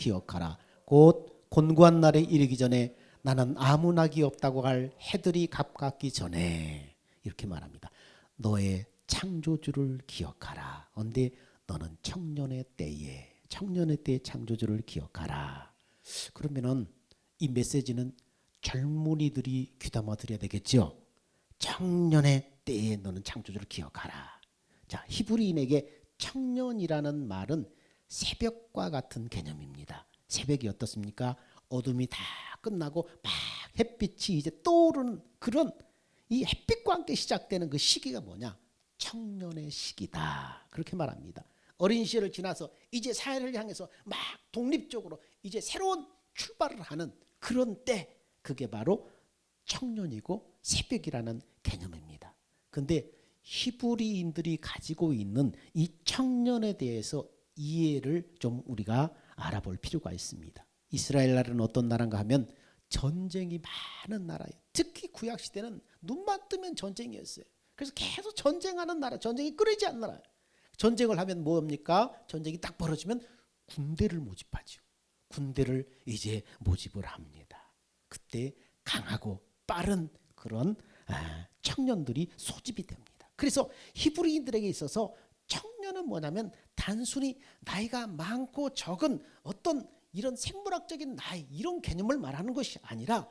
기억하라. 곧 곤고한 날에 이르기 전에 나는 아무 낙이 없다고 할 해들이 가깝기 전에 이렇게 말합니다. 너의 창조주를 기억하라. 언제? 너는 청년의 때에 창조주를 기억하라. 그러면은 이 메시지는 젊은이들이 귀담아 들어야 되겠죠. 청년의 때에 너는 창조주를 기억하라. 자, 히브리인에게 청년이라는 말은 새벽과 같은 개념입니다. 새벽이 어떻습니까? 어둠이 다 끝나고 막 햇빛이 이제 떠오르는 그런 이 햇빛과 함께 시작되는 그 시기가 뭐냐? 청년의 시기다. 그렇게 말합니다. 어린 시절을 지나서 이제 사회를 향해서 막 독립적으로 이제 새로운 출발을 하는 그런 때, 그게 바로 청년이고 새벽이라는 개념입니다. 그런데 히브리인들이 가지고 있는 이 청년에 대해서 이해를 좀 우리가 알아볼 필요가 있습니다. 이스라엘 나라는 어떤 나라인가 하면 전쟁이 많은 나라예요. 특히 구약 시대는 눈만 뜨면 전쟁이었어요. 그래서 계속 전쟁하는 나라, 전쟁이 끊이지 않는 나라. 전쟁을 하면 뭡니까? 전쟁이 딱 벌어지면 군대를 모집하죠. 군대를 이제 모집을 합니다. 그때 강하고 빠른 그런 청년들이 소집이 됩니다. 그래서 히브리인들에게 있어서 청년은 뭐냐면 단순히 나이가 많고 적은 어떤 이런 생물학적인 나이 이런 개념을 말하는 것이 아니라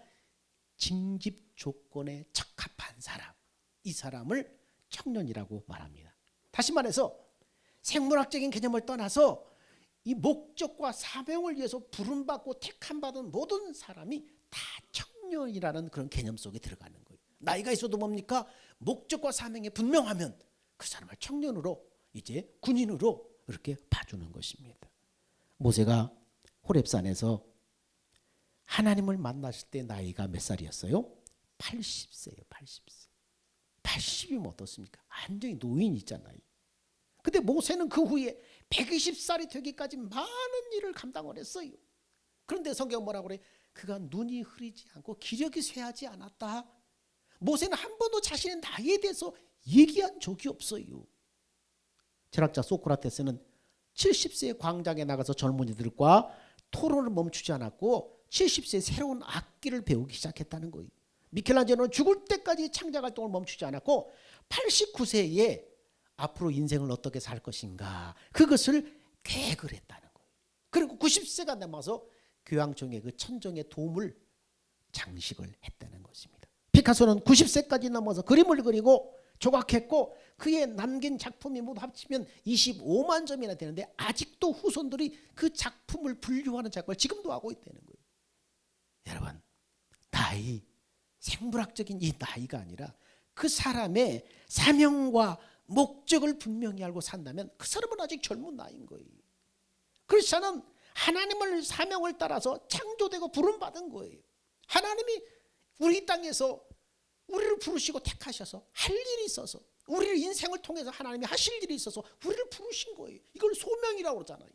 징집 조건에 적합한 사람, 이 사람을 청년이라고 말합니다. 다시 말해서 생물학적인 개념을 떠나서 이 목적과 사명을 위해서 부름받고 택함받은 모든 사람이 다 청년이라는 그런 개념 속에 들어가는 거예요. 나이가 있어도 뭡니까? 목적과 사명이 분명하면 그 사람을 청년으로 이제 군인으로 이렇게 봐주는 것입니다. 모세가 호렙산에서 하나님을 만났을 때 나이가 몇 살이었어요? 80세예요. 80세. 80이면 어떻습니까? 완전히 노인이잖아요. 근데 모세는 그 후에 120살이 되기까지 많은 일을 감당을 했어요. 그런데 성경 뭐라고 그래? 그가 눈이 흐리지 않고 기력이 쇠하지 않았다. 모세는 한 번도 자신의 나이에 대해서 얘기한 적이 없어요. 철학자 소크라테스는 70세 광장에 나가서 젊은이들과 토론을 멈추지 않았고 70세 새로운 악기를 배우기 시작했다는 거예요. 미켈란젤로는 죽을 때까지 창작 활동을 멈추지 않았고 89세에 앞으로 인생을 어떻게 살 것인가 그것을 계획을 했다는 거예요. 그리고 90세가 넘어서 교황청의 그 천정의 도움을 장식을 했다는 것입니다. 피카소는 90세까지 넘어서 그림을 그리고 조각했고 그의 남긴 작품이 모두 합치면 25만 점이나 되는데 아직도 후손들이 그 작품을 분류하는 작업을 지금도 하고 있다는 거예요. 여러분, 나이, 생물학적인 이 나이가 아니라 그 사람의 사명과 목적을 분명히 알고 산다면 그 사람은 아직 젊은 나이인 거예요. 크리스천은 하나님을 사명을 따라서 창조되고 부름받은 거예요. 하나님이 우리 땅에서 우리를 부르시고 택하셔서 할 일이 있어서 우리를 인생을 통해서 하나님이 하실 일이 있어서 우리를 부르신 거예요. 이걸 소명이라고 그러잖아요.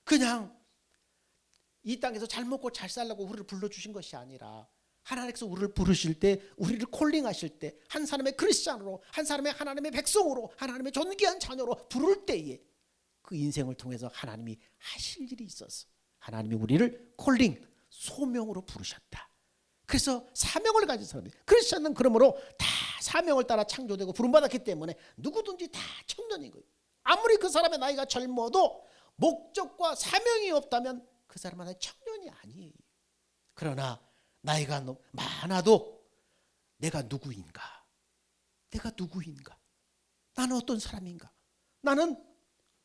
그냥 이 땅에서 잘 먹고 잘 살라고 우리를 불러주신 것이 아니라 하나님께서 우리를 부르실 때 우리를 콜링하실 때 한 사람의 크리스찬으로 한 사람의 하나님의 백성으로 하나님의 존귀한 자녀로 부를 때에 그 인생을 통해서 하나님이 하실 일이 있어서 하나님이 우리를 콜링 소명으로 부르셨다. 그래서 사명을 가진 사람들 크리스찬은 그러므로 다 사명을 따라 창조되고 부름받았기 때문에 누구든지 다 청년인 거예요. 아무리 그 사람의 나이가 젊어도 목적과 사명이 없다면 그 사람은 아직 청년이 아니에요. 그러나 나이가 많아도 내가 누구인가? 내가 누구인가? 나는 어떤 사람인가? 나는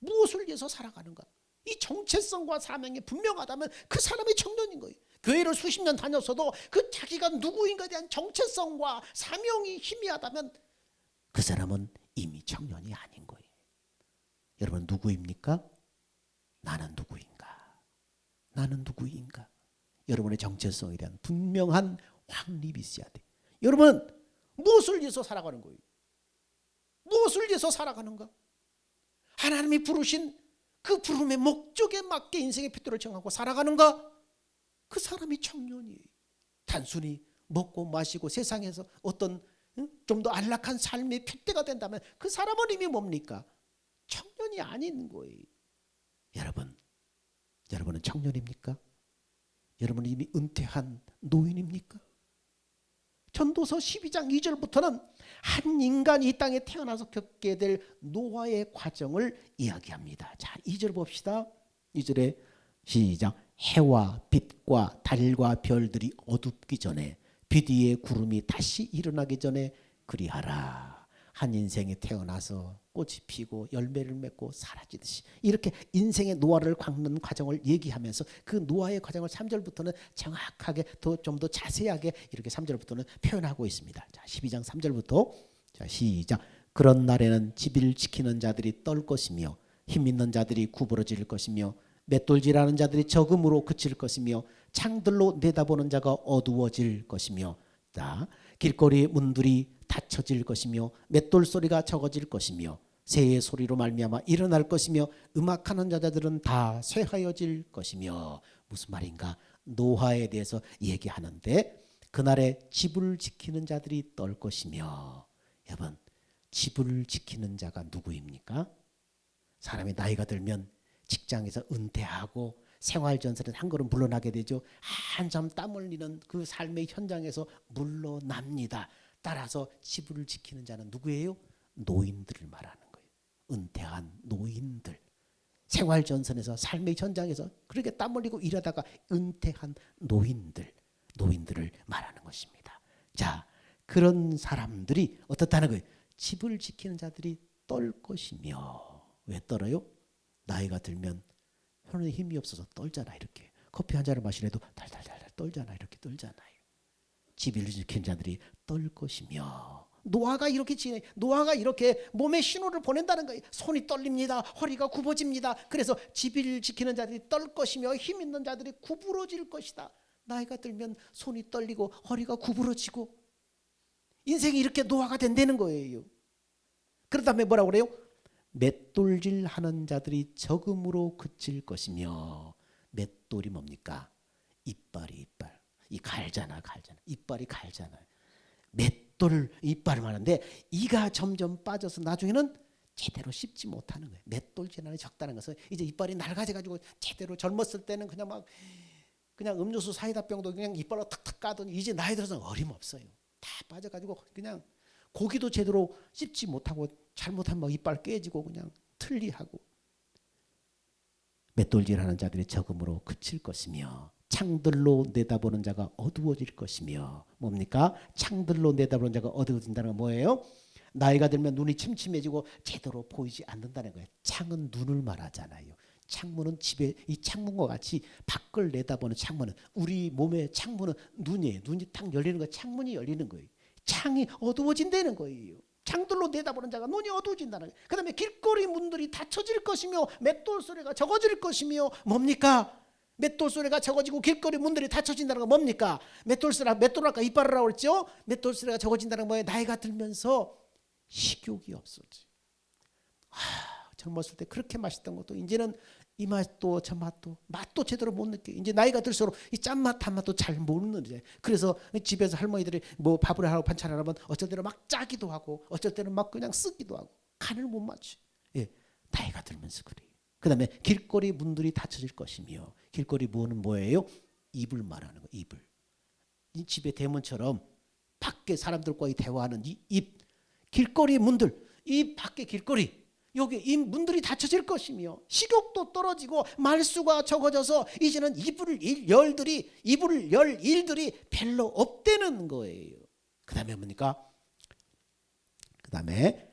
무엇을 위해서 살아가는가? 이 정체성과 사명이 분명하다면 그 사람이 청년인 거예요. 교회를 수십 년 다녔어도 그 자기가 누구인가에 대한 정체성과 사명이 희미하다면 그 사람은 이미 청년이 아닌 거예요. 여러분 누구입니까? 나는 누구인가? 나는 누구인가? 여러분의 정체성에 대한 분명한 확립이 있어야 돼. 여러분 무엇을 위해서 살아가는 거예요? 무엇을 위해서 살아가는가? 하나님이 부르신 그 부름의 목적에 맞게 인생의 필요를 정하고 살아가는가? 그 사람이 청년이에요. 단순히 먹고 마시고 세상에서 어떤 좀 더 안락한 삶의 핏대가 된다면 그 사람은 이미 뭡니까? 청년이 아닌 거예요. 여러분 여러분은 청년입니까? 여러분은 이미 은퇴한 노인입니까? 전도서 12장 2절부터는 한 인간이 이 땅에 태어나서 겪게 될 노화의 과정을 이야기합니다. 자, 2절 봅시다. 2절에 시작. 해와 빛과 달과 별들이 어둡기 전에 빛 위에 구름이 다시 일어나기 전에 그리하라. 한 인생이 태어나서 꽃이 피고 열매를 맺고 사라지듯이 이렇게 인생의 노화를 겪는 과정을 얘기하면서 그 노화의 과정을 3절부터는 정확하게 좀 더 자세하게 이렇게 3절부터는 표현하고 있습니다. 자, 12장 3절부터 자, 시작. 그런 날에는 집을 지키는 자들이 떨 것이며 힘 있는 자들이 구부러질 것이며 맷돌질하는 자들이 적음으로 그칠 것이며 창들로 내다보는 자가 어두워질 것이며 자, 길거리 문들이 닫혀질 것이며 맷돌 소리가 적어질 것이며 새의 소리로 말미암아 일어날 것이며 음악하는 자들은 다 쇠하여질 것이며 무슨 말인가? 노화에 대해서 얘기하는데 그날에 집을 지키는 자들이 떨 것이며 여러분 집을 지키는 자가 누구입니까? 사람이 나이가 들면 직장에서 은퇴하고 생활전선에 한 걸음 물러나게 되죠. 한참 땀 흘리는 그 삶의 현장에서 물러납니다. 따라서 집을 지키는 자는 누구예요? 노인들을 말하는 거예요. 은퇴한 노인들. 생활전선에서 삶의 현장에서 그렇게 땀 흘리고 일하다가 은퇴한 노인들을 말하는 것입니다. 자, 그런 사람들이 어떻다는 거예요? 집을 지키는 자들이 떨 것이며 왜 떨어요? 나이가 들면 손에 힘이 없어서 떨잖아. 이렇게 커피 한 잔을 마시려도 달달달 떨잖아. 이렇게 떨잖아요. 집을 지키는 자들이 떨 것이며 노화가 이렇게 지내 노화가 이렇게 몸에 신호를 보낸다는 거예요. 손이 떨립니다. 허리가 굽어집니다. 그래서 집을 지키는 자들이 떨 것이며 힘 있는 자들이 구부러질 것이다. 나이가 들면 손이 떨리고 허리가 구부러지고 인생이 이렇게 노화가 된다는 거예요. 그러다 보면 뭐라고 그래요? 맷돌질 하는 자들이 적음으로 그칠 것이며 맷돌이 뭡니까? 이빨이 이 갈잖아. 이빨이 갈잖아요. 맷돌 이빨을 하는데 이가 점점 빠져서 나중에는 제대로 씹지 못하는 거예요. 맷돌 질환이 적다는 것은 이제 이빨이 낡아져 가지고 제대로 젊었을 때는 그냥 음료수 사이다병도 그냥 이빨로 탁탁 까더니 이제 나이 들어서 어림없어요. 다 빠져 가지고 그냥 고기도 제대로 씹지 못하고 잘못하면 이빨 깨지고 그냥 틀리하고 맷돌질하는 자들이 적음으로 그칠 것이며 창들로 내다보는 자가 어두워질 것이며 뭡니까? 창들로 내다보는 자가 어두워진다는 건 뭐예요? 나이가 들면 눈이 침침해지고 제대로 보이지 않는다는 거예요. 창은 눈을 말하잖아요. 창문은 집에 이 창문과 같이 밖을 내다보는 창문은 우리 몸의 창문은 눈이에요. 눈이 딱 열리는 거 창문이 열리는 거예요. 창이 어두워진다는 거예요. 창들로 내다보는 자가 눈이 어두워진다는 거예요. 그 다음에 길거리 문들이 닫혀질 것이며 맷돌 소리가 적어질 것이며 뭡니까? 맷돌 소리가 적어지고 길거리 문들이 닫혀진다는 건 뭡니까? 맷돌 아까 이빨이라고 그랬죠? 맷돌 소리가 적어진다는 건 뭐예요? 나이가 들면서 식욕이 없어지. 젊었을 때 그렇게 맛있던 것도 이제는 이 맛도 저 맛도 제대로 못 느껴. 이제 나이가 들수록 이 짠맛 단맛도 잘 모르는. 그래서 집에서 할머니들이 뭐 밥을 하고 반찬을 하면 어쩔 때는 막 짜기도 하고 어쩔 때는 막 그냥 쓰기도 하고 간을 못 맞춰. 예, 나이가 들면서 그래요. 그 다음에 길거리 문들이 닫혀질 것이며 길거리 문은 뭐예요? 입을 말하는 거. 입을. 이 집의 대문처럼 밖에 사람들과의 대화하는 이 입. 길거리 문들. 이 밖에 길거리. 여기 이 문들이 닫혀질 것이며 식욕도 떨어지고 말수가 적어져서 이제는 입을 열 일들이 별로 없다는 거예요. 그 다음에 뭡니까? 그 다음에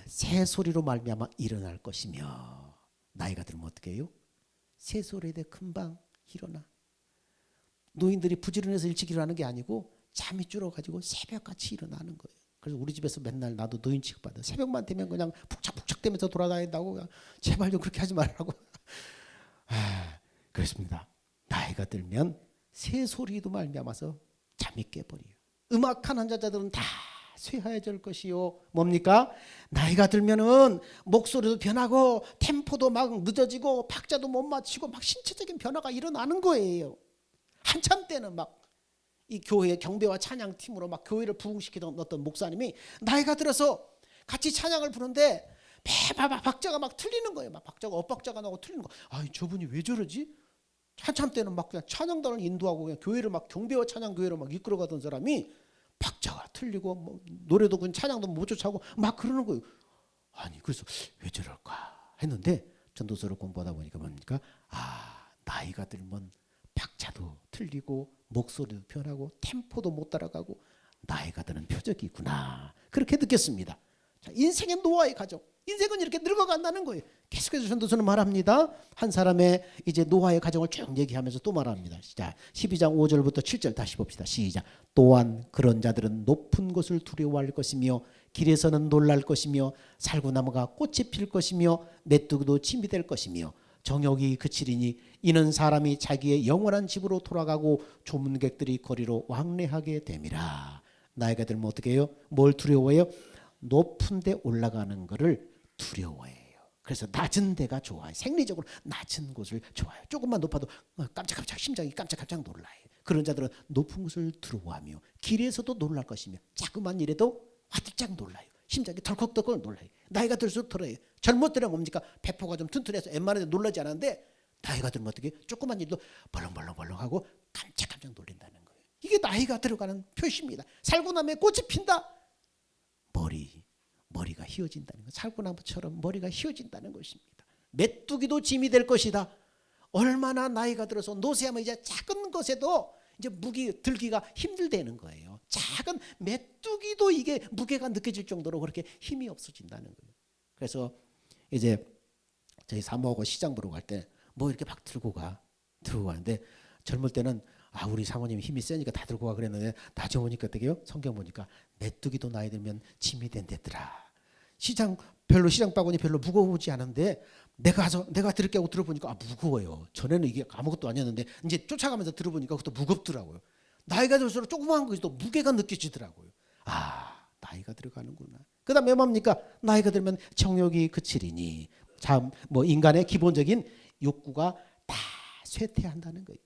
새소리로 말미암아 일어날 것이며 나이가 들면 어떻게 해요? 새소리에 대해 금방 일어나. 노인들이 부지런해서 일찍 일어나는 게 아니고 잠이 줄어가지고 새벽같이 일어나는 거예요. 그래서 우리 집에서 맨날 나도 노인 취급받아. 새벽만 되면 그냥 북적북적대면서 돌아다닌다고. 그냥 제발 좀 그렇게 하지 말라고. 그렇습니다. 나이가 들면 새소리도 말미암아서 잠이 깨버려요. 음악하는 자들은 다 쇠하여질 것이요. 뭡니까? 나이가 들면은 목소리도 변하고 템포도 막 늦어지고 박자도 못 맞추고 막 신체적인 변화가 일어나는 거예요. 한참 때는 막 이 교회 경배와 찬양팀으로 막 교회를 부흥시키던 어떤 목사님이 나이가 들어서 같이 찬양을 부르는데 막 박자가 막 틀리는 거예요. 막 박자가 엇박자가 나고 틀리는 거. 아, 저분이 왜 저러지? 한참 때는 막 그냥 찬양단을 인도하고 그냥 교회를 막 경배와 찬양 교회로 막 이끌어가던 사람이 박자가 틀리고 뭐 노래도 그냥 찬양도 못 쫓아고 막 그러는 거예요. 아니, 그래서 왜 저럴까 했는데 전도서를 공부하다 보니까 뭡니까? 아, 나이가 들면 박자도 틀리고 목소리도 변하고 템포도 못 따라가고 나이가 드는 표적이구나, 그렇게 느꼈습니다. 자, 인생의 노화의 과정, 인생은 이렇게 늙어간다는 거예요. 계속해서 전도서는 말합니다. 한 사람의 이제 노화의 과정을 쭉 얘기하면서 또 말합니다. 자, 12장 5절부터 7절 다시 봅시다. 시작. 또한 그런 자들은 높은 것을 두려워할 것이며 길에서는 놀랄 것이며 살구나무가 꽃이 필 것이며 메뚜기도 침이 될 것이며 정욕이 그치리니 이는 사람이 자기의 영원한 집으로 돌아가고 조문객들이 거리로 왕래하게 됨이라. 나이가 들면 어떻게 해요? 뭘 두려워해요? 높은 데 올라가는 것을 두려워해요. 그래서 낮은 데가 좋아요. 생리적으로 낮은 곳을 좋아해요. 조금만 높아도 깜짝깜짝 심장이 깜짝깜짝 놀라요. 그런 자들은 높은 곳을 두려워하며 길에서도 놀랄 것이며 자꾸만 이래도 화들짝 놀라요. 심장이 덜컥덜컥 놀라요. 나이가 들수록 덜해요. 젊을 때는 뭡니까? 배포가 좀 튼튼해서 웬만해도 놀라지 않았는데 나이가 들면 어떻게 조그만 일도 벌렁벌렁벌렁하고 깜짝깜짝 놀란다는 거예요. 이게 나이가 들어가는 표시입니다. 살구나무에 꽃이 핀다. 머리가 휘어진다는 것. 살구나무처럼 머리가 휘어진다는 것입니다. 메뚜기도 짐이 될 것이다. 얼마나 나이가 들어서 노쇠하면 이제 작은 것에도 이제 들기가 힘들다는 거예요. 작은 메뚜기도 이게 무게가 느껴질 정도로 그렇게 힘이 없어진다는 거예요. 그래서 이제 저희 사모하고 시장 보러 갈 때 뭐 이렇게 막 들고 가는데 젊을 때는 우리 사모님이 힘이 세니까 다 들고 가 그랬는데 나중에 보니까 어떻게요? 성경 보니까 메뚜기도 나이 들면 짐이 된댔더라. 시장 바구니 별로 무거우지 않은데 내가 들을게 하고 들어보니까 무거워요. 전에는 이게 아무것도 아니었는데 이제 쫓아가면서 들어보니까 그것도 무겁더라고요. 나이가 들수록 조그마한 것도 무게가 느껴지더라고요. 나이가 들어가는구나. 그 다음에 뭡니까? 나이가 들면 정욕이 그치리니 참 뭐 인간의 기본적인 욕구가 다 쇠퇴한다는 거예요.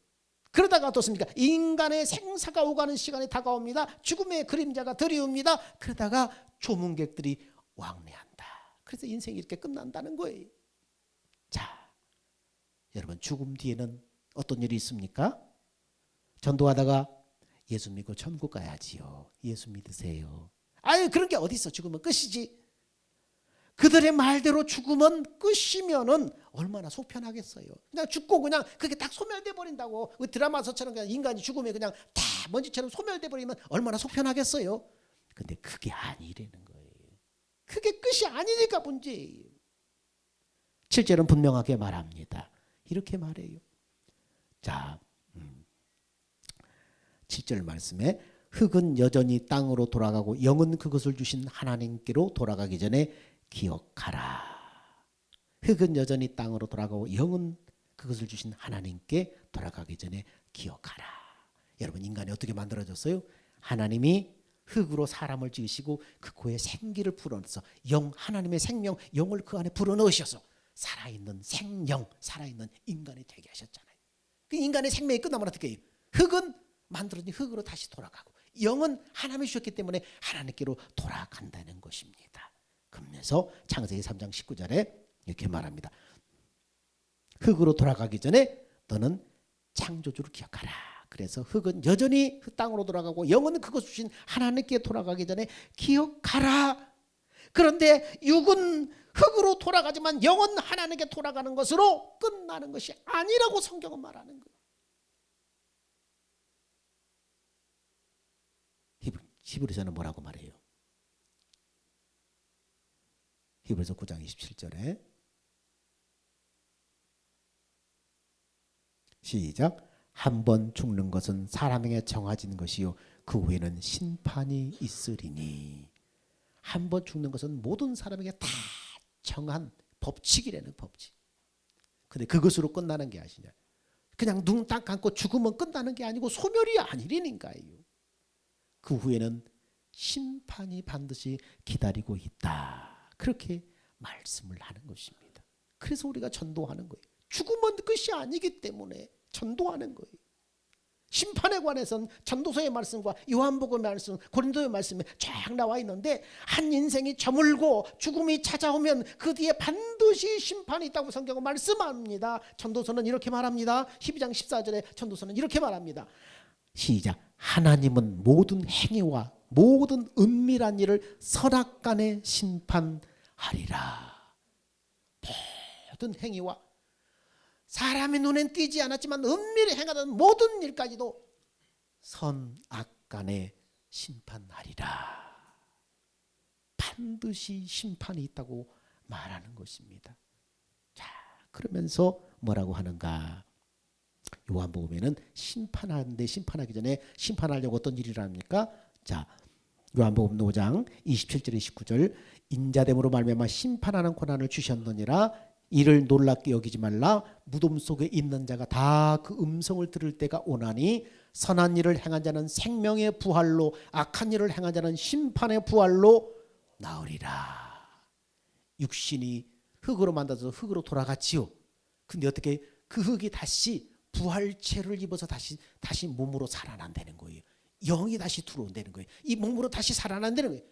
그러다가 어떻습니까? 인간의 생사가 오가는 시간이 다가옵니다. 죽음의 그림자가 드리웁니다. 그러다가 조문객들이 왕래한다. 그래서 인생이 이렇게 끝난다는 거예요. 자, 여러분, 죽음 뒤에는 어떤 일이 있습니까? 전도하다가 예수 믿고 천국 가야지요. 예수 믿으세요. 그런 게 어디 있어? 죽으면 끝이지. 그들의 말대로 죽으면 끝이면은 얼마나 속편하겠어요. 그냥 죽고 그냥 그게 딱 소멸돼 버린다고. 그 드라마서처럼 그냥 인간이 죽으면 그냥 다 먼지처럼 소멸돼 버리면 얼마나 속편하겠어요. 근데 그게 아니라는 거예요. 그게 끝이 아니니까 문제예요. 7절은 분명하게 말합니다. 이렇게 말해요. 자, 7절 말씀에 흙은 여전히 땅으로 돌아가고 영은 그것을 주신 하나님께로 돌아가기 전에 기억하라. 흙은 여전히 땅으로 돌아가고 영은 그것을 주신 하나님께 돌아가기 전에 기억하라. 여러분, 인간이 어떻게 만들어졌어요? 하나님이 흙으로 사람을 지으시고 그 코에 생기를 불어넣어서 하나님의 생명, 영을 그 안에 불어넣으셔서 살아있는 생명, 살아있는 인간이 되게 하셨잖아요. 그 인간의 생명이 끝나면 어떻게 해요? 흙은 만들어진 흙으로 다시 돌아가고 영은 하나님이 주셨기 때문에 하나님께로 돌아간다는 것입니다. 그러면서 창세기 3장 19절에 이렇게 말합니다. 흙으로 돌아가기 전에 너는 창조주를 기억하라. 그래서 흙은 여전히 땅으로 돌아가고 영은 그것 주신 하나님께 돌아가기 전에 기억하라. 그런데 육은 흙으로 돌아가지만 영은 하나님께 돌아가는 것으로 끝나는 것이 아니라고 성경은 말하는 거예요. 히브리서는 뭐라고 말해요? 히브리서 9장 27절에 시작. 한 번 죽는 것은 사람에게 정해진 것이요 그 후에는 심판이 있으리니. 한 번 죽는 것은 모든 사람에게 다 정한 법칙이라는 법칙. 근데 그것으로 끝나는 게 아니냐. 그냥 눈 딱 감고 죽으면 끝나는 게 아니고 소멸이 아니라니까요. 그 후에는 심판이 반드시 기다리고 있다. 그렇게 말씀을 하는 것입니다. 그래서 우리가 전도하는 거예요. 죽으면 끝이 아니기 때문에 전도하는 거예요. 심판에 관해서는 전도서의 말씀과 요한복음의 말씀, 고린도의 말씀에 쫙 나와 있는데 한 인생이 저물고 죽음이 찾아오면 그 뒤에 반드시 심판이 있다고 성경은 말씀합니다. 전도서는 이렇게 말합니다. 12장 14절에 전도서는 이렇게 말합니다. 시작. 하나님은 모든 행위와 모든 은밀한 일을 선악간에 심판하리라. 모든 행위와 사람의 눈엔 띄지 않았지만 은밀히 행하던 모든 일까지도 선악간에 심판하리라. 반드시 심판이 있다고 말하는 것입니다. 자, 그러면서 뭐라고 하는가? 요한복음에는 심판하는데 심판하기 전에 심판하려고 어떤 일을 합니까? 자, 요한복음 5장 27절 29절 인자됨으로 말미암아 심판하는 권한을 주셨느니라. 이를 놀랍게 여기지 말라. 무덤 속에 있는 자가 다 그 음성을 들을 때가 오나니 선한 일을 행한 자는 생명의 부활로 악한 일을 행한 자는 심판의 부활로 나으리라. 육신이 흙으로 만들어서 흙으로 돌아갔지요. 근데 어떻게 그 흙이 다시 부활체를 입어서 다시 몸으로 살아난다는 거예요. 영이 다시 들어온다는 거예요. 이 몸으로 다시 살아난다는 거예요.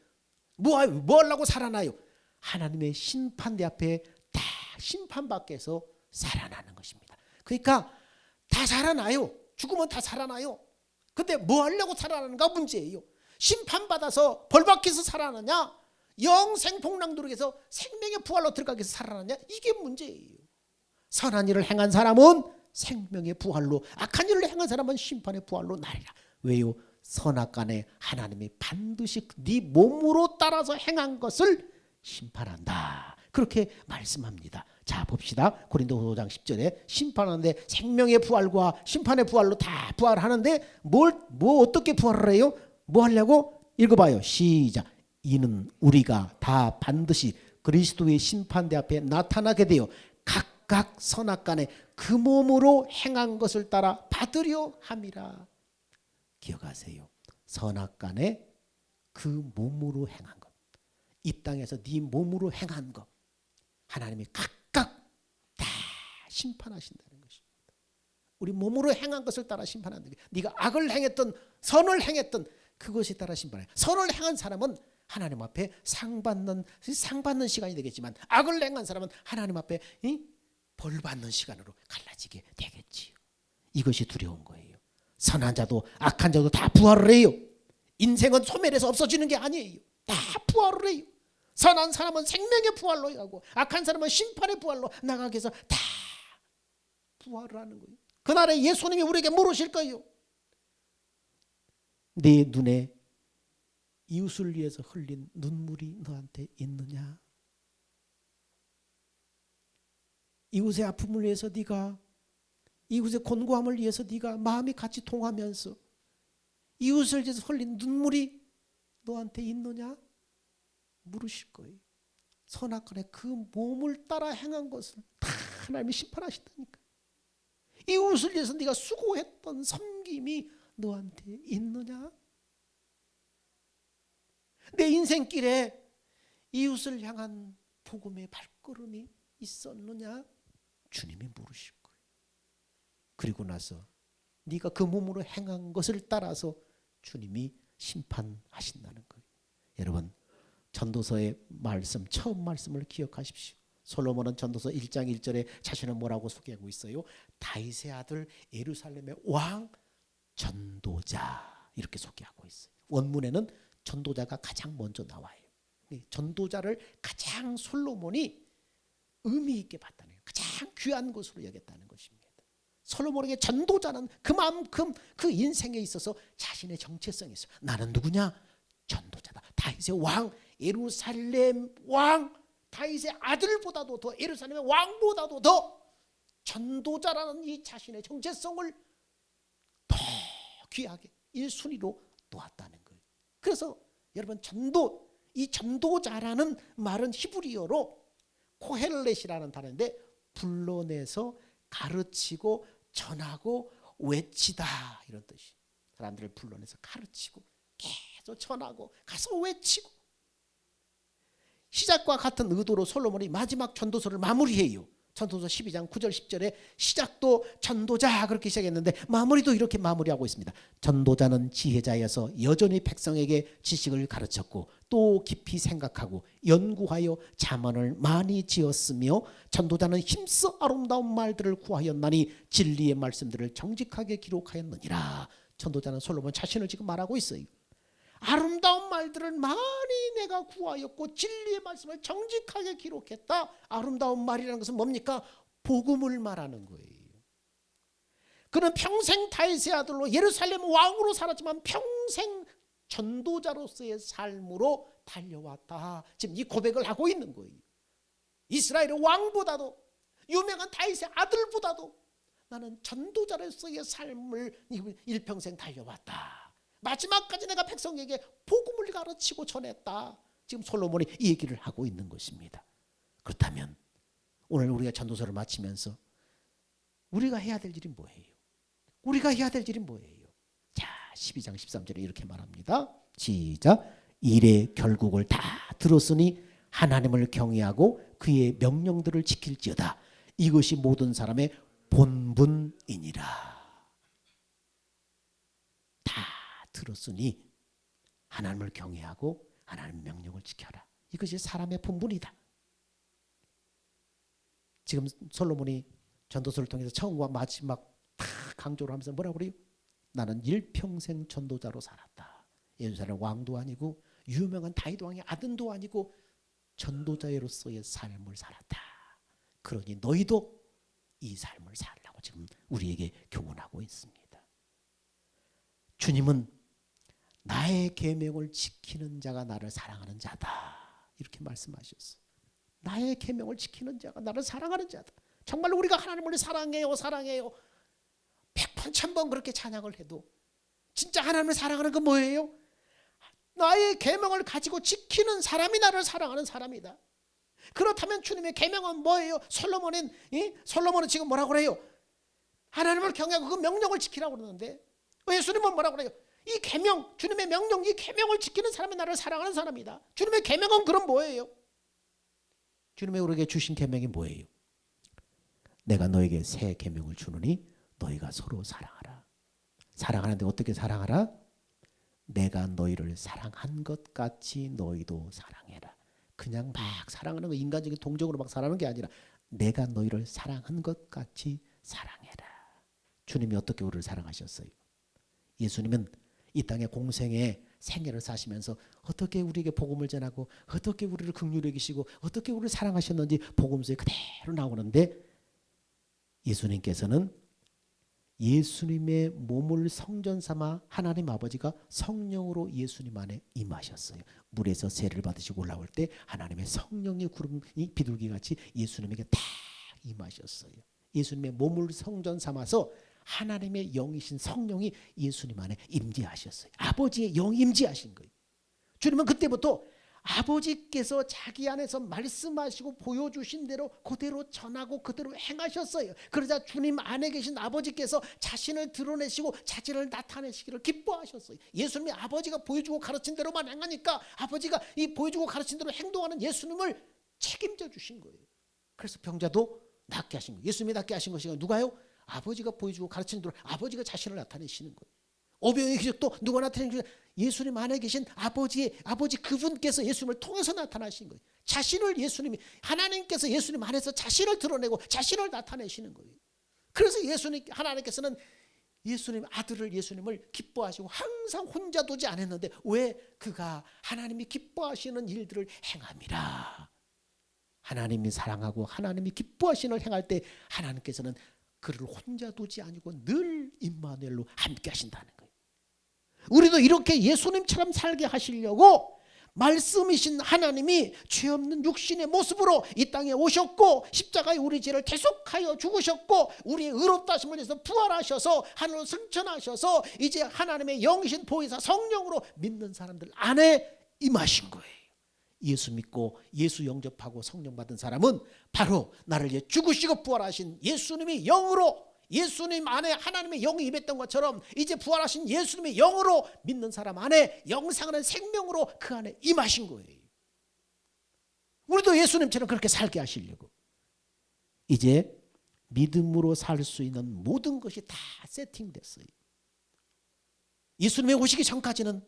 뭐 하려고 살아나요? 하나님의 심판대 앞에 다 심판받게서 살아나는 것입니다. 그러니까 다 살아나요. 죽으면 다 살아나요. 근데 뭐 하려고 살아나는가 문제예요. 심판받아서 벌받기서 살아나냐, 영생복락도록에서 생명의 부활로 들어가기 위해서 살아나냐, 이게 문제예요. 선한 일을 행한 사람은 생명의 부활로, 악한 일을 행한 사람은 심판의 부활로 나리라. 왜요? 선악간에 하나님이 반드시 네 몸으로 따라서 행한 것을 심판한다. 그렇게 말씀합니다. 자, 봅시다. 고린도서 5장 10절에 심판하는데 생명의 부활과 심판의 부활로 다 부활하는데 뭐 어떻게 부활을 해요? 뭐 하려고? 읽어봐요. 시작. 이는 우리가 다 반드시 그리스도의 심판대 앞에 나타나게 되어 각각 선악간에 그 몸으로 행한 것을 따라 받으려 함이라. 기억하세요. 선악간에 그 몸으로 행한 것, 이 땅에서 네 몸으로 행한 것 하나님이 각각 다 심판하신다는 것입니다. 우리 몸으로 행한 것을 따라 심판한다. 네가 악을 행했던 선을 행했던 그것에 따라 심판해. 선을 행한 사람은 하나님 앞에 상 받는 시간이 되겠지만 악을 행한 사람은 하나님 앞에 벌 받는 시간으로 갈라지게 되겠지요. 이것이 두려운 거예요. 선한 자도 악한 자도 다 부활을 해요. 인생은 소멸해서 없어지는 게 아니에요. 다 부활을 해요. 선한 사람은 생명의 부활로 가고 악한 사람은 심판의 부활로 나가게 해서 다 부활을 하는 거예요. 그날에 예수님이 우리에게 물으실 거예요. 네 눈에 이웃을 위해서 흘린 눈물이 너한테 있느냐? 이웃의 아픔을 위해서 네가, 이웃의 곤고함을 위해서 네가 마음이 같이 통하면서 이웃을 위해서 흘린 눈물이 너한테 있느냐? 물으실 거예요. 선악간에 그 몸을 따라 행한 것을 다 하나님이 심판하신다니까. 이웃을 위해서 네가 수고했던 섬김이 너한테 있느냐? 내 인생길에 이웃을 향한 복음의 발걸음이 있었느냐? 주님이 물으실 거예요. 그리고 나서 네가 그 몸으로 행한 것을 따라서 주님이 심판하신다는 거예요. 여러분, 전도서의 말씀, 처음 말씀을 기억하십시오. 솔로몬은 전도서 1장 1절에 자신을 뭐라고 소개하고 있어요? 다윗의 아들, 예루살렘의 왕, 전도자, 이렇게 소개하고 있어요. 원문에는 전도자가 가장 먼저 나와요. 전도자를 가장 솔로몬이 의미 있게 봤다는 거예요. 가장 귀한 것으로 여겼다는 것입니다. 솔로몬에게 전도자는 그만큼 그 인생에 있어서 자신의 정체성이 있어요. 나는 누구냐? 전도자다. 다윗의 왕, 예루살렘 왕, 다윗의 아들보다도 더, 예루살렘의 왕보다도 더 전도자라는 이 자신의 정체성을 더 귀하게 1순위로 놓았다는 거예요. 그래서 여러분, 이 전도자라는 말은 히브리어로 코헬렛이라는 단어인데 불러내서 가르치고 전하고 외치다, 이런 뜻이. 사람들을 불러내서 가르치고 계속 전하고 가서 외치고. 시작과 같은 의도로 솔로몬이 마지막 전도서를 마무리해요. 전도서 12장 9절 10절에 시작도 전도자 그렇게 시작했는데 마무리도 이렇게 마무리하고 있습니다. 전도자는 지혜자여서 여전히 백성에게 지식을 가르쳤고 또 깊이 생각하고 연구하여 잠언을 많이 지었으며 전도자는 힘써 아름다운 말들을 구하였나니 진리의 말씀들을 정직하게 기록하였느니라. 전도자는 솔로몬 자신을 지금 말하고 있어요. 아름다운 말들을 많이 내가 구하였고 진리의 말씀을 정직하게 기록했다. 아름다운 말이라는 것은 뭡니까? 복음을 말하는 거예요. 그는 평생 다윗의 아들로 예루살렘 왕으로 살았지만 평생 전도자로서의 삶으로 달려왔다. 지금 이 고백을 하고 있는 거예요. 이스라엘의 왕보다도 유명한 다윗의 아들보다도 나는 전도자로서의 삶을 일평생 달려왔다. 마지막까지 내가 백성에게 복음을 가르치고 전했다. 지금 솔로몬이 이 얘기를 하고 있는 것입니다. 그렇다면 오늘 우리가 전도서를 마치면서 우리가 해야 될 일이 뭐예요? 우리가 해야 될 일이 뭐예요? 자, 12장 13절에 이렇게 말합니다. 시작. 일의 결국을 다 들었으니 하나님을 경외하고 그의 명령들을 지킬지어다. 이것이 모든 사람의 본분이니라. 들었으니 하나님을 경외하고 하나님의 명령을 지켜라. 이것이 사람의 본분이다. 지금 솔로몬이 전도서를 통해서 처음과 마지막 다 강조를 하면서 뭐라고 그래요? 나는 일평생 전도자로 살았다. 예루살렘 왕도 아니고 유명한 다윗 왕의 아들도 아니고 전도자로서의 삶을 살았다. 그러니 너희도 이 삶을 살라고 지금 우리에게 교훈하고 있습니다. 주님은 나의 계명을 지키는 자가 나를 사랑하는 자다. 이렇게 말씀하셨어요. 나의 계명을 지키는 자가 나를 사랑하는 자다. 정말 우리가 하나님을 사랑해요, 사랑해요. 100번, 1000번 그렇게 찬양을 해도 진짜 하나님을 사랑하는 건 뭐예요? 나의 계명을 가지고 지키는 사람이 나를 사랑하는 사람이다. 그렇다면 주님의 계명은 뭐예요? 솔로몬은 지금 뭐라고 그래요? 하나님을 경외하고 그 명령을 지키라고 그러는데 예수님은 뭐라고 그래요? 이 계명, 주님의 명령, 이 계명을 지키는 사람이 나를 사랑하는 사람이다. 주님의 계명은 그럼 뭐예요? 주님의 우리에게 주신 계명이 뭐예요? 내가 너에게 새 계명을 주노니 너희가 서로 사랑하라. 사랑하는데 어떻게 사랑하라? 내가 너희를 사랑한 것 같이 너희도 사랑해라. 그냥 막 사랑하는 거, 인간적인 동정으로 막 사랑하는 게 아니라 내가 너희를 사랑한 것 같이 사랑해라. 주님이 어떻게 우리를 사랑하셨어요? 예수님은 이 땅의 공생의 생애를 사시면서 어떻게 우리에게 복음을 전하고 어떻게 우리를 긍휼히 여기시고 어떻게 우리를 사랑하셨는지 복음서에 그대로 나오는데 예수님께서는 예수님의 몸을 성전 삼아 하나님 아버지가 성령으로 예수님 안에 임하셨어요. 물에서 세례를 받으시고 올라올 때 하나님의 성령의 구름이 비둘기같이 예수님에게 다 임하셨어요. 예수님의 몸을 성전 삼아서 하나님의 영이신 성령이 예수님 안에 임재하셨어요. 아버지의 영이 임재하신 거예요. 주님은 그때부터 아버지께서 자기 안에서 말씀하시고 보여주신 대로 그대로 전하고 그대로 행하셨어요. 그러자 주님 안에 계신 아버지께서 자신을 드러내시고 자신을 나타내시기를 기뻐하셨어요. 예수님이 아버지가 보여주고 가르친 대로만 행하니까 아버지가 이 보여주고 가르친 대로 행동하는 예수님을 책임져 주신 거예요. 그래서 병자도 낫게 하신 거예요. 예수님이 낫게 하신 것이 누가요? 아버지가 보여주고 가르치는 대로 아버지가 자신을 나타내시는 거예요. 오병이의 기적도 누가 나타내는 거예요? 예수님 안에 계신 아버지 그분께서 예수님을 통해서 나타나신 거예요. 자신을 예수님이 하나님께서 예수님 안에서 자신을 드러내고 자신을 나타내시는 거예요. 그래서 하나님께서는 예수님 아들을 예수님을 기뻐하시고 항상 혼자 두지 않았는데 왜? 그가 하나님이 기뻐하시는 일들을 행함이라. 하나님이 사랑하고 하나님이 기뻐하시는 일을 행할 때 하나님께서는 그를 혼자 두지 아니고 늘 임마누엘로 함께 하신다는 거예요. 우리도 이렇게 예수님처럼 살게 하시려고 말씀이신 하나님이 죄 없는 육신의 모습으로 이 땅에 오셨고 십자가에 우리 죄를 대속하여 죽으셨고 우리의 의롭다 하심을 위해서 부활하셔서 하늘로 승천하셔서 이제 하나님의 영이신 보혜사 성령으로 믿는 사람들 안에 임하신 거예요. 예수 믿고 예수 영접하고 성령 받은 사람은 바로 나를 위해 죽으시고 부활하신 예수님이 영으로 예수님 안에 하나님의 영이 임했던 것처럼 이제 부활하신 예수님의 영으로 믿는 사람 안에 영생하는 생명으로 그 안에 임하신 거예요. 우리도 예수님처럼 그렇게 살게 하시려고 이제 믿음으로 살 수 있는 모든 것이 다 세팅됐어요. 예수님이 오시기 전까지는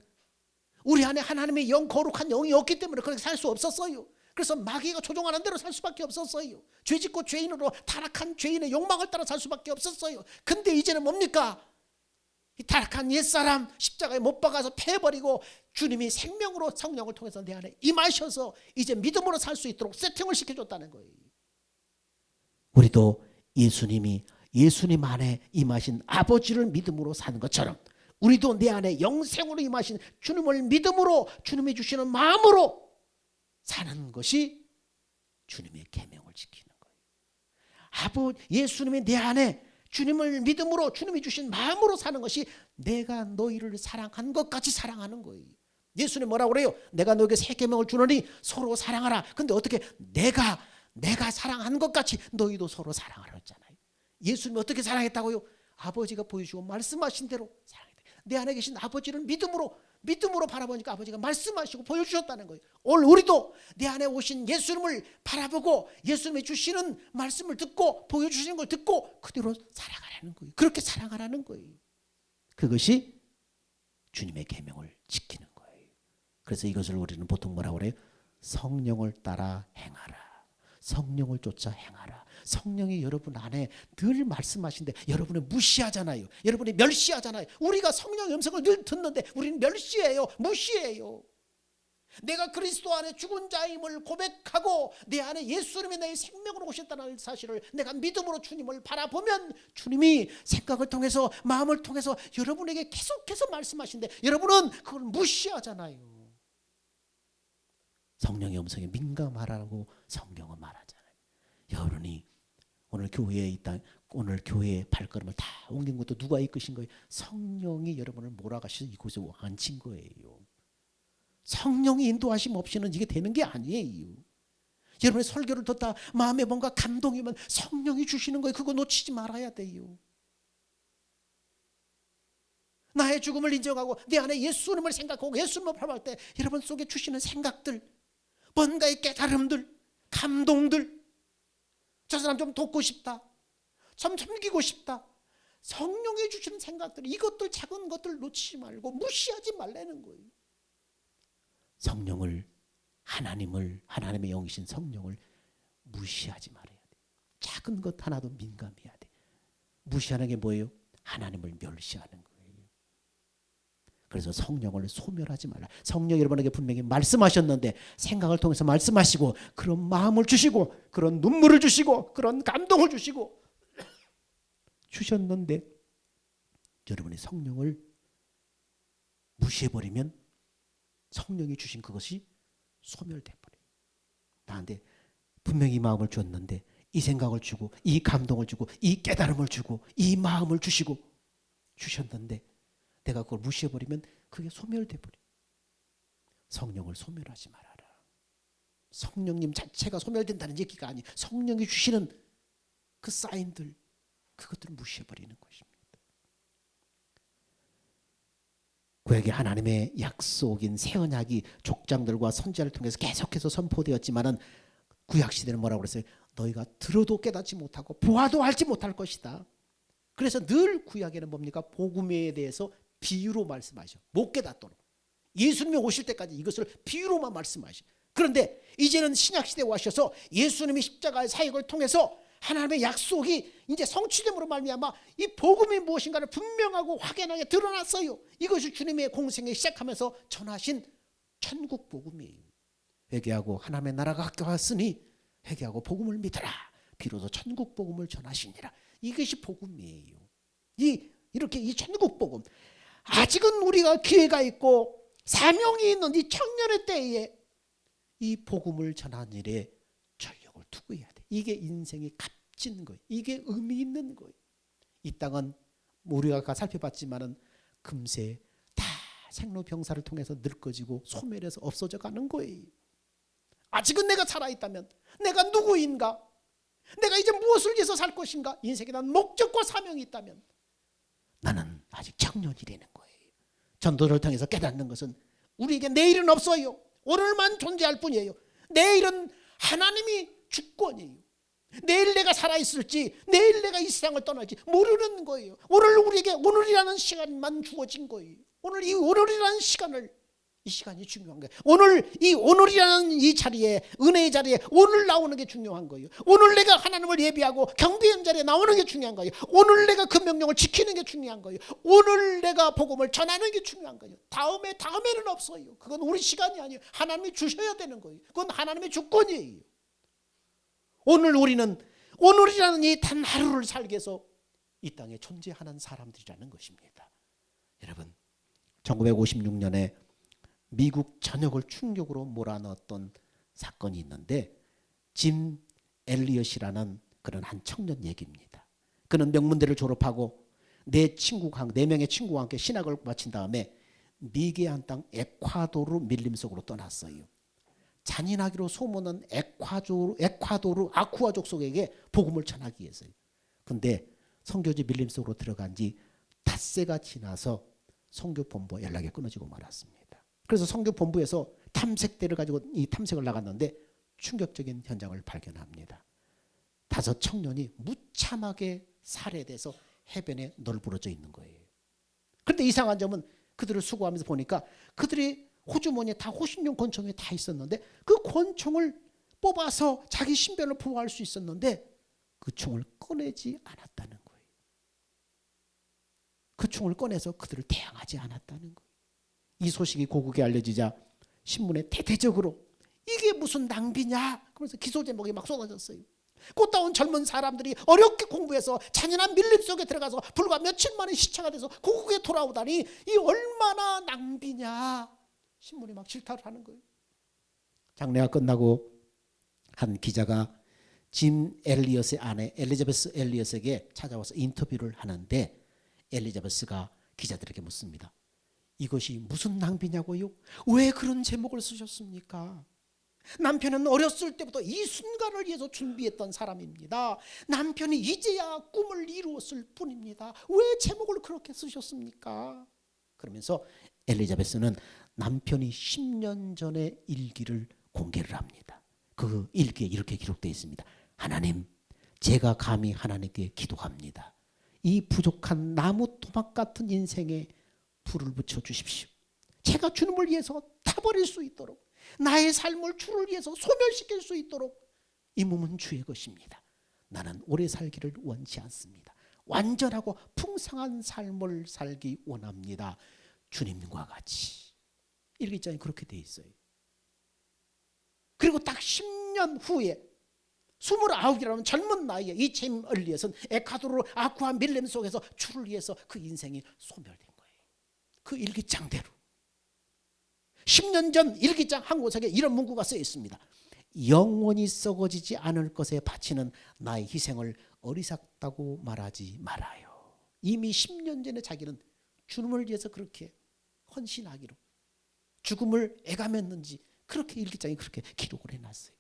우리 안에 하나님의 영, 거룩한 영이 없기 때문에 그렇게 살 수 없었어요. 그래서 마귀가 조종하는 대로 살 수밖에 없었어요. 죄짓고 죄인으로 타락한 죄인의 욕망을 따라 살 수밖에 없었어요. 근데 이제는 뭡니까? 이 타락한 옛사람 십자가에 못 박아서 패버리고 주님이 생명으로 성령을 통해서 내 안에 임하셔서 이제 믿음으로 살 수 있도록 세팅을 시켜줬다는 거예요. 우리도 예수님 안에 임하신 아버지를 믿음으로 사는 것처럼 우리도 내 안에 영생으로 임하신 주님을 믿음으로 주님이 주시는 마음으로 사는 것이 주님의 계명을 지키는 거예요. 예수님이 내 안에 주님을 믿음으로 주님이 주신 마음으로 사는 것이 내가 너희를 사랑한 것 같이 사랑하는 거예요. 예수님 뭐라고 그래요? 내가 너에게 새 계명을 주노니 서로 사랑하라. 근데 어떻게 내가 사랑한 것 같이 너희도 서로 사랑하라 했잖아요. 예수님이 어떻게 사랑했다고요? 아버지가 보여주고 말씀하신 대로 사랑했다. 내 안에 계신 아버지를 믿음으로 바라보니까 아버지가 말씀하시고 보여주셨다는 거예요. 오늘 우리도 내 안에 오신 예수님을 바라보고 예수님이 주시는 말씀을 듣고 보여주시는 걸 듣고 그대로 살아가라는 거예요. 그렇게 살아가라는 거예요. 그것이 주님의 계명을 지키는 거예요. 그래서 이것을 우리는 보통 뭐라고 그래요? 성령을 따라 행하라. 성령을 쫓아 행하라. 성령이 여러분 안에 늘 말씀하신데 여러분은 무시하잖아요. 여러분이 멸시하잖아요. 우리가 성령의 음성을 늘 듣는데 우리는 멸시해요. 무시해요. 내가 그리스도 안에 죽은 자임을 고백하고 내 안에 예수님이 나의 생명으로 오셨다는 사실을 내가 믿음으로 주님을 바라보면 주님이 생각을 통해서 마음을 통해서 여러분에게 계속해서 말씀하신데 여러분은 그걸 무시하잖아요. 성령의 음성에 민감하라고 성경은 말하잖아요. 여러분이 오늘 교회에 있다, 오늘 교회의 발걸음을 다 옮긴 것도 누가 이끄신 거예요? 성령이 여러분을 몰아가셔서 이곳에 앉힌 거예요. 성령이 인도하심 없이는 이게 되는 게 아니에요. 여러분의 설교를 듣다 마음에 뭔가 감동이 오면 성령이 주시는 거예요. 그거 놓치지 말아야 돼요. 나의 죽음을 인정하고 내 안에 예수님을 생각하고 예수님을 바라볼 때 여러분 속에 주시는 생각들, 뭔가의 깨달음들, 감동들, 저 사람 좀 돕고 싶다, 좀 섬기고 싶다, 성령이 주시는 생각들, 이것들 작은 것들 놓치지 말고 무시하지 말라는 거예요. 성령을, 하나님의 영이신 성령을 무시하지 말아야 돼. 작은 것 하나도 민감해야 돼. 무시하는 게 뭐예요? 하나님을 멸시하는 거예요. 그래서 성령을 소멸하지 말라. 성령 여러분에게 분명히 말씀하셨는데 생각을 통해서 말씀하시고 그런 마음을 주시고 그런 눈물을 주시고 그런 감동을 주시고 주셨는데 여러분이 성령을 무시해버리면 성령이 주신 그것이 소멸돼버려요. 나한테 분명히 마음을 주었는데 이 생각을 주고 이 감동을 주고 이 깨달음을 주고 이 마음을 주셨는데 내가 그걸 무시해버리면 그게 소멸돼버려요. 성령을 소멸하지 말아라. 성령님 자체가 소멸된다는 얘기가 아니에요. 성령이 주시는 그 사인들, 그것들을 무시해버리는 것입니다. 구약의 하나님의 약속인 새 언약이 족장들과 선지자를 통해서 계속해서 선포되었지만은 구약 시대는 뭐라고 그랬어요? 너희가 들어도 깨닫지 못하고 보아도 알지 못할 것이다. 그래서 늘 구약에는 뭡니까? 복음에 대해서 비유로 말씀하셔. 못 깨닫도록. 예수님이 오실 때까지 이것을 비유로만 말씀하셔. 그런데 이제는 신약시대에 와셔서 예수님이 십자가의 사역을 통해서 하나님의 약속이 이제 성취됨으로 말미암아 이 복음이 무엇인가를 분명하고 확연하게 드러났어요. 이것이 주님의 공생에 시작하면서 전하신 천국 복음이에요. 회개하고 하나님의 나라가 가까웠으니 회개하고 복음을 믿어라. 비로소 천국 복음을 전하시니라. 이것이 복음이에요. 이렇게 이 천국 복음. 아직은 우리가 기회가 있고 사명이 있는 이 청년의 때에 이 복음을 전하는 일에 전력을 투구해야 돼. 이게 인생이 값진 거예요. 이게 의미 있는 거예요. 이 땅은 우리가 아까 살펴봤지만은 금세 다 생로병사를 통해서 늙어지고 소멸해서 없어져 가는 거예요. 아직은 내가 살아있다면 내가 누구인가? 내가 이제 무엇을 위해서 살 것인가? 인생에 대한 목적과 사명이 있다면 나는 아직 청년이라는 거예요. 전도를 통해서 깨닫는 것은 우리에게 내일은 없어요. 오늘만 존재할 뿐이에요. 내일은 하나님이 주권이에요. 내일 내가 살아있을지, 내일 내가 이 세상을 떠날지 모르는 거예요. 오늘 우리에게 오늘이라는 시간만 주어진 거예요. 오늘 이 오늘이라는 시간을, 이 시간이 중요한 거예요. 오늘 이 오늘이라는 이 자리에, 은혜의 자리에 오늘 나오는 게 중요한 거예요. 오늘 내가 하나님을 예비하고 경배의 자리에 나오는 게 중요한 거예요. 오늘 내가 그 명령을 지키는 게 중요한 거예요. 오늘 내가 복음을 전하는 게 중요한 거예요. 다음에는 없어요. 그건 우리 시간이 아니에요. 하나님이 주셔야 되는 거예요. 그건 하나님의 주권이에요. 오늘 우리는 오늘이라는 이 단 하루를 살기 위해서 이 땅에 존재하는 사람들이라는 것입니다. 여러분, 1956년에 미국 전역을 충격으로 몰아넣었던 사건이 있는데, 짐 엘리엇이라는 그런 한 청년 얘기입니다. 그는 명문대를 졸업하고 네 명의 친구와 함께 신학을 마친 다음에 미개한 땅 에콰도르 밀림 속으로 떠났어요. 잔인하기로 소문난 에콰도르 아쿠아 족속에게 복음을 전하기 위해서요. 근데 선교지 밀림 속으로 들어간 지 닷새가 지나서 선교본부와 연락이 끊어지고 말았습니다. 그래서 선교본부에서 탐색대를 가지고 이 탐색을 나갔는데 충격적인 현장을 발견합니다. 5 청년이 무참하게 살해돼서 해변에 널브러져 있는 거예요. 그런데 이상한 점은 그들을 수고하면서 보니까 그들이 호주머니에 다 호신용 권총이 다 있었는데, 그 권총을 뽑아서 자기 신변을 보호할 수 있었는데 그 총을 꺼내지 않았다는 거예요. 그 총을 꺼내서 그들을 대항하지 않았다는 거예요. 이 소식이 고국에 알려지자 신문에 대대적으로 이게 무슨 낭비냐 그러면서 기소 제목이 막 쏟아졌어요. 꽃다운 젊은 사람들이 어렵게 공부해서 잔인한 밀림 속에 들어가서 불과 며칠 만에 시체가 돼서 고국에 돌아오다니 이 얼마나 낭비냐, 신문이 막 질타를 하는 거예요. 장례가 끝나고 한 기자가 짐 엘리엇의 아내 엘리자베스 엘리엇에게 찾아와서 인터뷰를 하는데, 엘리자베스가 기자들에게 묻습니다. 이것이 무슨 낭비냐고요? 왜 그런 제목을 쓰셨습니까? 남편은 어렸을 때부터 이 순간을 위해서 준비했던 사람입니다. 남편이 이제야 꿈을 이루었을 뿐입니다. 왜 제목을 그렇게 쓰셨습니까? 그러면서 엘리자베스는 남편이 10년 전의 일기를 공개를 합니다. 그 일기에 이렇게 기록되어 있습니다. 하나님, 제가 감히 하나님께 기도합니다. 이 부족한 나무 토막 같은 인생에 불을 붙여 주십시오. 제가 주님을 위해서 타버릴 수 있도록, 나의 삶을 주를 위해서 소멸시킬 수 있도록. 이 몸은 주의 것입니다. 나는 오래 살기를 원치 않습니다. 완전하고 풍성한 삶을 살기 원합니다. 주님과 같이. 일기장에 그렇게 돼 있어요. 그리고 딱 10년 후에 29이라는 젊은 나이에 이 짐 엘리엇은 에콰도르 아쿠아 밀렘 속에서 주를 위해서 그 인생이 소멸된 거예요. 그 일기장대로. 10년 전 일기장 한 구석에 이런 문구가 쓰여 있습니다. 영원히 썩어지지 않을 것에 바치는 나의 희생을 어리석다고 말하지 말아요. 이미 10년 전에 자기는 주님을 위해서 그렇게 헌신하기로 죽음을 애감했는지 그렇게 일기장에 그렇게 기록을 해놨어요.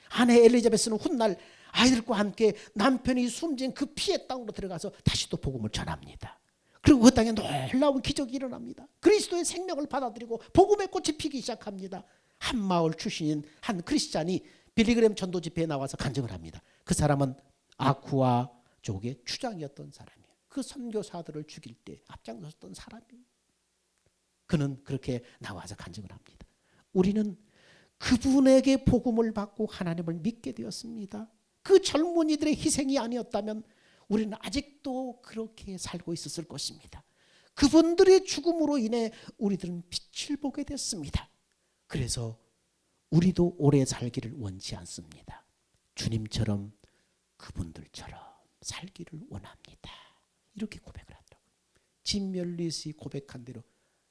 아내 엘리자베스는 훗날 아이들과 함께 남편이 숨진 그 피의 땅으로 들어가서 다시 또 복음을 전합니다. 그리고 그 땅에 놀라운 기적이 일어납니다. 그리스도의 생명을 받아들이고 복음의 꽃이 피기 시작합니다. 한 마을 출신인 한 크리스찬이 빌리그램 전도 집회에 나와서 간증을 합니다. 그 사람은 아쿠아 쪽의 추장이었던 사람이에요. 그 선교사들을 죽일 때 앞장섰던 사람이에요. 그는 그렇게 나와서 간증을 합니다. 우리는 그분에게 복음을 받고 하나님을 믿게 되었습니다. 그 젊은이들의 희생이 아니었다면 우리는 아직도 그렇게 살고 있었을 것입니다. 그분들의 죽음으로 인해 우리들은 빛을 보게 됐습니다. 그래서 우리도 오래 살기를 원치 않습니다. 주님처럼 그분들처럼 살기를 원합니다. 이렇게 고백을 하더라고요. 짐 엘리엇이 고백한 대로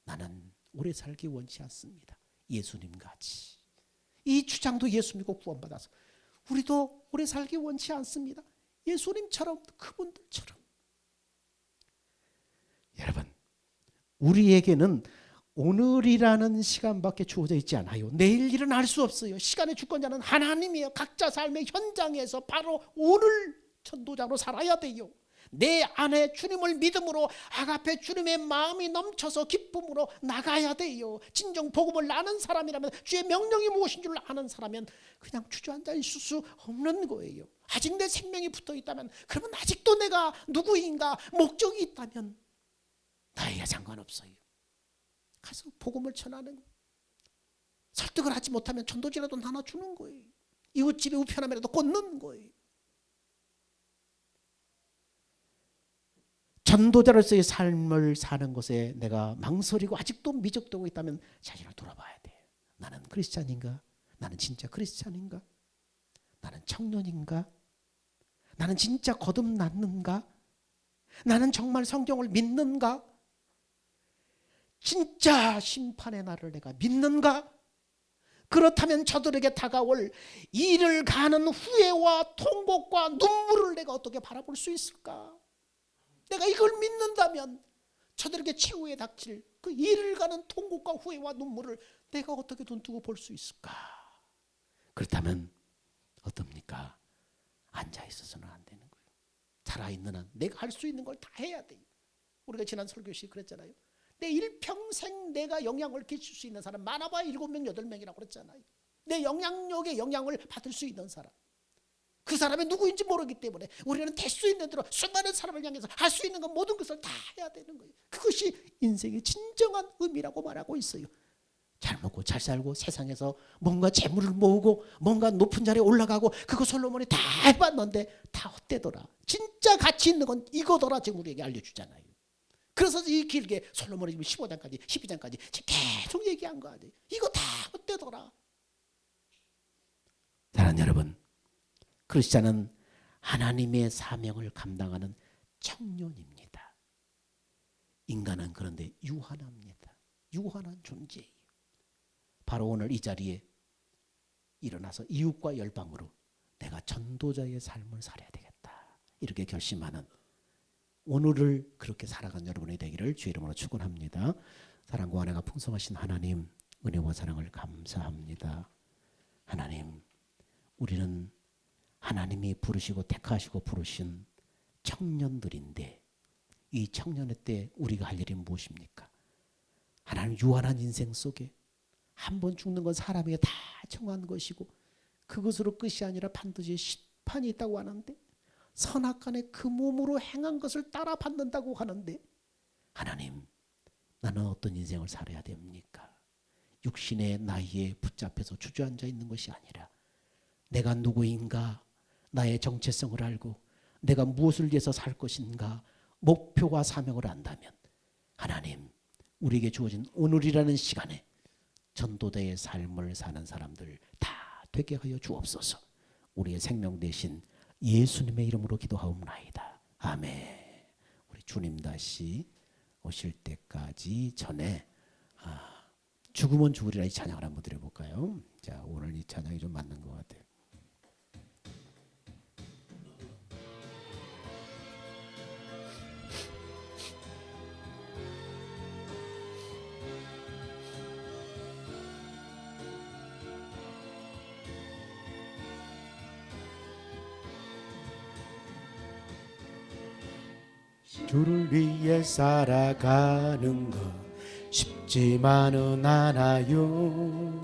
나는 오래 살기 원치 않습니다. 예수님같이. 이 주장도 예수 믿고 구원받아서 우리도 오래 살기 원치 않습니다. 예수님처럼, 그분들처럼. 여러분, 우리에게는 오늘이라는 시간밖에 주어져 있지 않아요. 내일 일은 알 수 없어요. 시간의 주권자는 하나님이에요. 각자 삶의 현장에서 바로 오늘 전도자로 살아야 돼요. 내 안에 주님을 믿음으로 아가페 주님의 마음이 넘쳐서 기쁨으로 나가야 돼요. 진정 복음을 아는 사람이라면, 주의 명령이 무엇인 줄 아는 사람이면 그냥 주저앉아 있을 수 없는 거예요. 아직 내 생명이 붙어 있다면, 그러면 아직도 내가 누구인가 목적이 있다면 나에게 상관없어요. 가서 복음을 전하는, 설득을 하지 못하면 전도지라도 나눠주는 거예요. 이웃집에 우편함이라도 꽂는 거예요. 전도자로서의 삶을 사는 것에 내가 망설이고 아직도 미적되고 있다면 자신을 돌아봐야 돼. 나는 크리스찬인가? 나는 진짜 크리스찬인가? 나는 청년인가? 나는 진짜 거듭났는가? 나는 정말 성경을 믿는가? 진짜 심판의 날을 내가 믿는가? 그렇다면 저들에게 다가올 이를 가는 후회와 통곡과 눈물을 내가 어떻게 바라볼 수 있을까? 내가 이걸 믿는다면 저들에게 최후에 닥칠 그 이를 가는 통곡과 후회와 눈물을 내가 어떻게 눈뜨고 볼 수 있을까? 그렇다면 어떻습니까? 앉아있어서는 안 되는 거예요. 살아있는 한 내가 할 수 있는 걸 다 해야 돼요. 우리가 지난 설교시 그랬잖아요. 내 일평생 내가 영향을 끼칠 수 있는 사람 많아봐야 7명, 8명이라고 그랬잖아요. 내 영향력의 영향을 받을 수 있는 사람, 그 사람이 누구인지 모르기 때문에 우리는 될 수 있는 대로 수많은 사람을 향해서 할 수 있는 건 모든 것을 다 해야 되는 거예요. 그것이 인생의 진정한 의미라고 말하고 있어요. 잘 먹고 잘 살고 세상에서 뭔가 재물을 모으고 뭔가 높은 자리에 올라가고, 그거 솔로몬이 다 해봤는데 다 헛되더라. 진짜 가치 있는 건 이거더라 지금 우리에게 알려주잖아요. 그래서 이 길게 솔로몬이 15장까지 12장까지 계속 얘기한 거 아니에요. 이거 다 헛되더라. 사랑하는 여러분, 크리스찬은 하나님의 사명을 감당하는 청년입니다. 인간은 그런데 유한합니다. 유한한 존재예요. 바로 오늘 이 자리에 일어나서 이웃과 열방으로 내가 전도자의 삶을 살아야 되겠다, 이렇게 결심하는 오늘을 그렇게 살아간 여러분이 되기를 주의 이름으로 축원합니다. 사랑과 은혜가 풍성하신 하나님, 은혜와 사랑을 감사합니다. 하나님, 우리는 하나님이 부르시고 택하시고 부르신 청년들인데, 이 청년의 때 우리가 할 일이 무엇입니까? 하나님, 유한한 인생 속에 한 번 죽는 건 사람에게 다 정한 것이고 그것으로 끝이 아니라 반드시 심판이 있다고 하는데, 선악간에 그 몸으로 행한 것을 따라 받는다고 하는데, 하나님, 나는 어떤 인생을 살아야 됩니까? 육신의 나이에 붙잡혀서 주저앉아 있는 것이 아니라 내가 누구인가, 나의 정체성을 알고 내가 무엇을 위해서 살 것인가, 목표와 사명을 안다면 하나님, 우리에게 주어진 오늘이라는 시간에 전도자의 삶을 사는 사람들 다 되게 하여 주옵소서. 우리의 생명 대신 예수님의 이름으로 기도하옵나이다. 아멘. 우리 주님 다시 오실 때까지 전에 죽으면 죽으리라 이 찬양을 한번 드려볼까요? 자, 오늘 이 찬양이 좀 맞는 것 같아요. 주를 위해 살아가는 것 쉽지만은 않아요.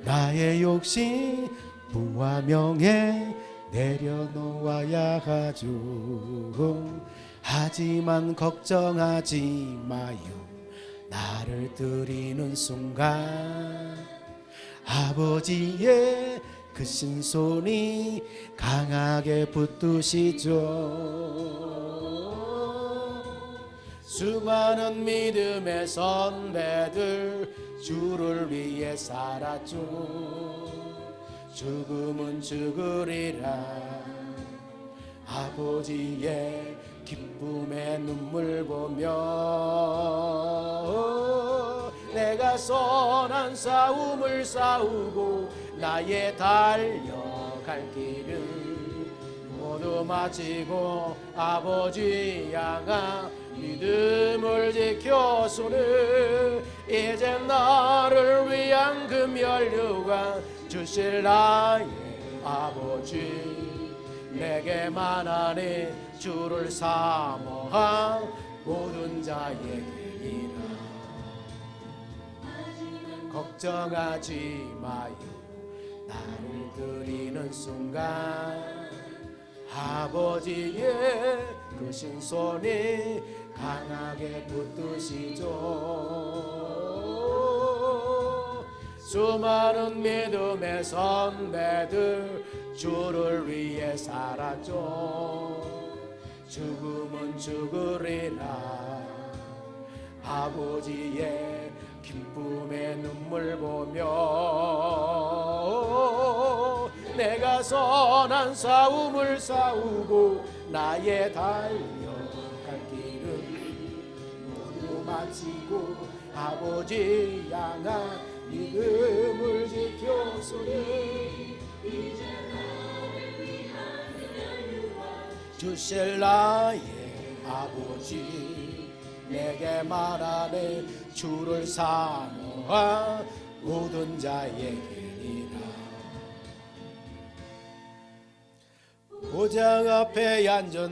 나의 욕심 부와 명예 내려놓아야 하죠. 하지만 걱정하지 마요. 나를 드리는 순간 아버지의 그 신손이 강하게 붙드시죠. 수많은 믿음의 선배들 주를 위해 살았죠. 죽음은 죽으리라. 아버지의 기쁨의 눈물 보며 내가 선한 싸움을 싸우고 나의 달려갈 길을 모두 마치고 아버지 향한 믿음을 지켜서는 이제 나를 위한 그 면류관 주실 나의 아버지, 내게만 하니 주를 사모한 모든 자에게니라. 걱정하지 마요. 나를 드리는 순간 아버지의 크신 손이 강하게 붙드시죠. 수많은 믿음의 선배들 주를 위해 살았죠. 죽음은 죽으리라. 아버지의 기쁨의 눈물 보며 내가 선한 싸움을 싸우고 나의 달려갈 길은 모두 마치고 아버지 향한 믿음을 지켰으니 주실 나의 아버지 내게 말하네. 주를 사모한 모든 자에게니라. 보장 앞에 앉은